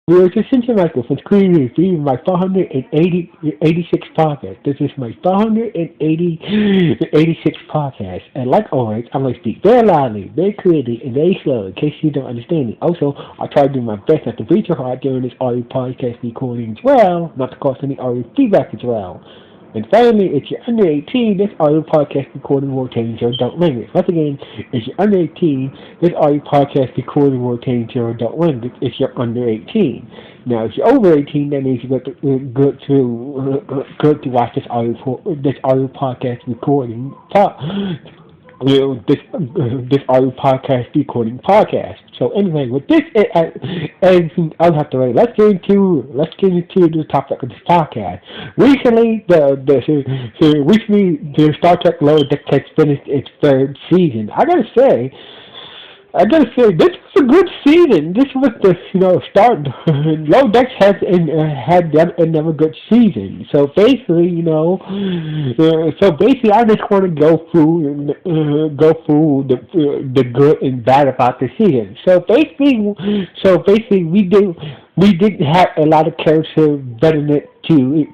We were just thinking like this. It's crazy. This is my 486 podcast. This is my 486 podcast. And like always, I'm going to speak very loudly, very clearly, and very slow in case you don't understand me. Also, I'll try to do my best not to reach your heart during this audio podcast recording as well, not to cause any audio feedback as well. And finally, if you're under 18, this audio podcast recording will change your adult language. Once again, if you're under 18, this audio podcast recording will change your adult language if you're under 18. Now, if you're over 18, that means you're good to watch this audio podcast recording this audio podcast recording podcast. So anyway, with this everything else out the way, let's get into the topic of this podcast. Recently, the Star Trek Lower Deck has finished its third season. I gotta say, this was a good season. This was the start. Low Decks had done another good season. So basically, I just want to go through the good and bad about the season. So basically, we didn't have a lot of character betterment to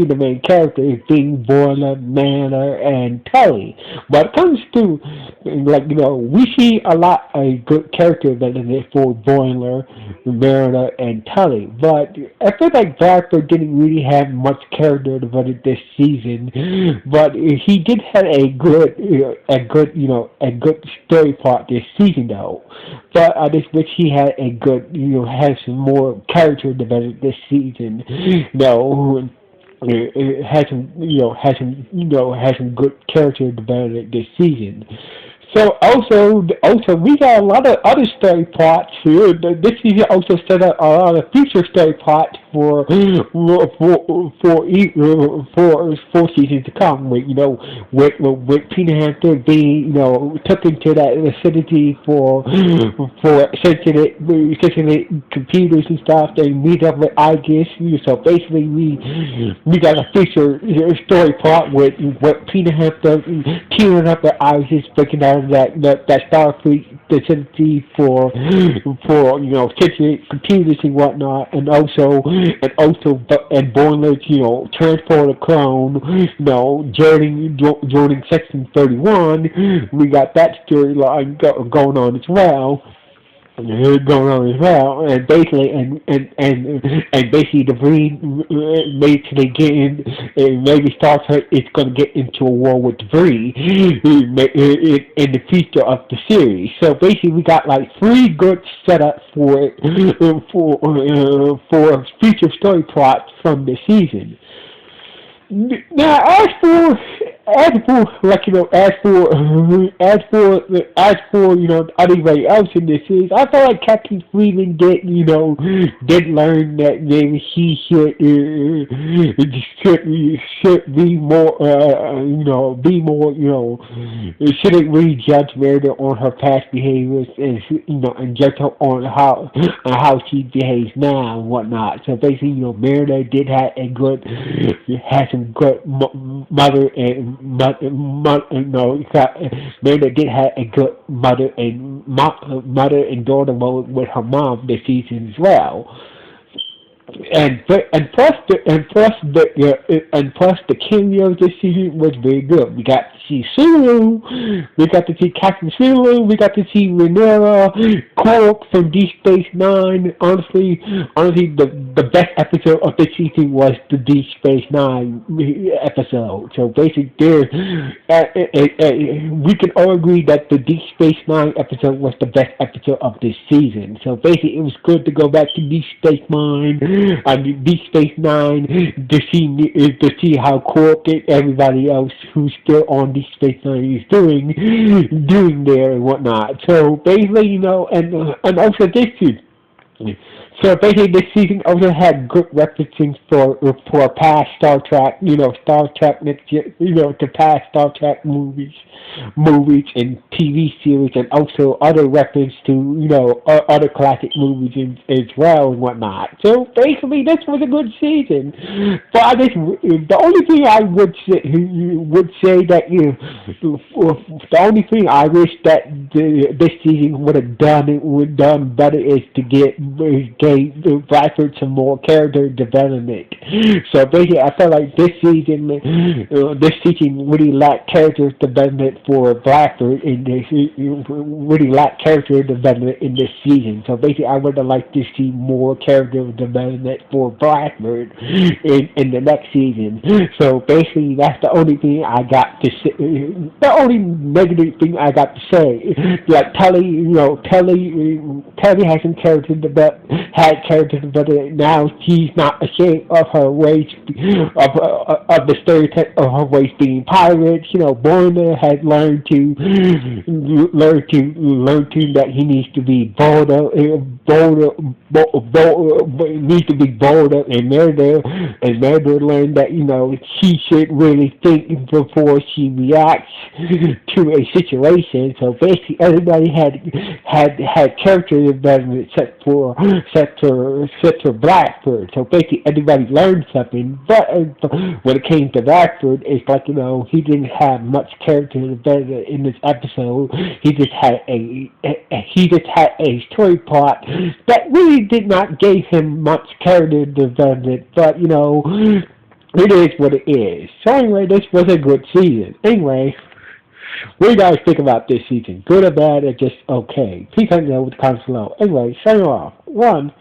the main characters being Boiler, Manor, and Tully. But it comes to we see a lot of good character development for Boiler, Mariner, and Tully. But I feel like Bradford didn't really have much character development this season. But he did have a good story part this season though. But I just wish he had had some more character development this season. Has some good character development this season. So also we got a lot of other story plots here. This season also set up a lot of future story plots for seasons to come. With Tina Hampton being took into that vicinity for sensitive computers and stuff. They meet up with Igus. So basically we got a future story plot with Tina Hampton teaming up with Igus, breaking down that Starfleet facility for sensitive computers and whatnot, and Boiler, transport a clone, joining Section 31. We got that storyline going on as well. And basically the Breen basically maybe Star Trek is going to get into a war with the Breen in the future of the series. So basically we got like 3 good setups for future story plots from the season. Now, as for anybody else in this series, I felt like Captain Freeman did learn that maybe he should be more, shouldn't really judge Meredith on her past behaviors and judge her on how she behaves now and whatnot. So basically, Meredith did have some good mother and Meredith did have a good mother and daughter mode with her mom this season as well. And plus the cameos this season was very good. We got to see Sulu, we got to see Captain Sulu, we got to see Rhaenyra, Quark from Deep Space Nine. Honestly, the best episode of the season was the Deep Space Nine episode. So basically, we can all agree that the Deep Space Nine episode was the best episode of this season. So basically, it was good to go back to Deep Space Nine. Deep Space Nine to see how Quark and everybody else who's still on Deep Space Nine is doing there and whatnot. So basically, and also this season. So basically, this season also had good references for past Star Trek, Star Trek next year, to past Star Trek movies and TV series, and also other references to other classic movies as well and whatnot. So basically, this was a good season. But the only thing I would say that the only thing I wish that this season would have done better is to get gave Blackford some more character development. So basically, I felt like this season really lacked character development for Blackford in this. Really lacked character development in this season. So basically, I would have liked to see more character development for Blackford in the next season. So basically, that's the only thing I got to say. The only negative thing I got to say. Like Telly, Telly has some had character development. Now she's not ashamed of her ways, of the stereotype of her ways being pirates. Boyner has learn to that he needs to be needs to be bolder, and Meredith learned that she should really think before she reacts to a situation. So basically, everybody had character development except for Blackford. So basically, everybody learned something. But when it came to Blackford, it's like he didn't have much character development in this episode. He just had a story plot that really did not give him much character development. But it is what it is. So anyway, this was a good season. Anyway, what do you guys think about this season? Good or bad or just okay? Please let me know with the comments below. Anyway, signing off. 1.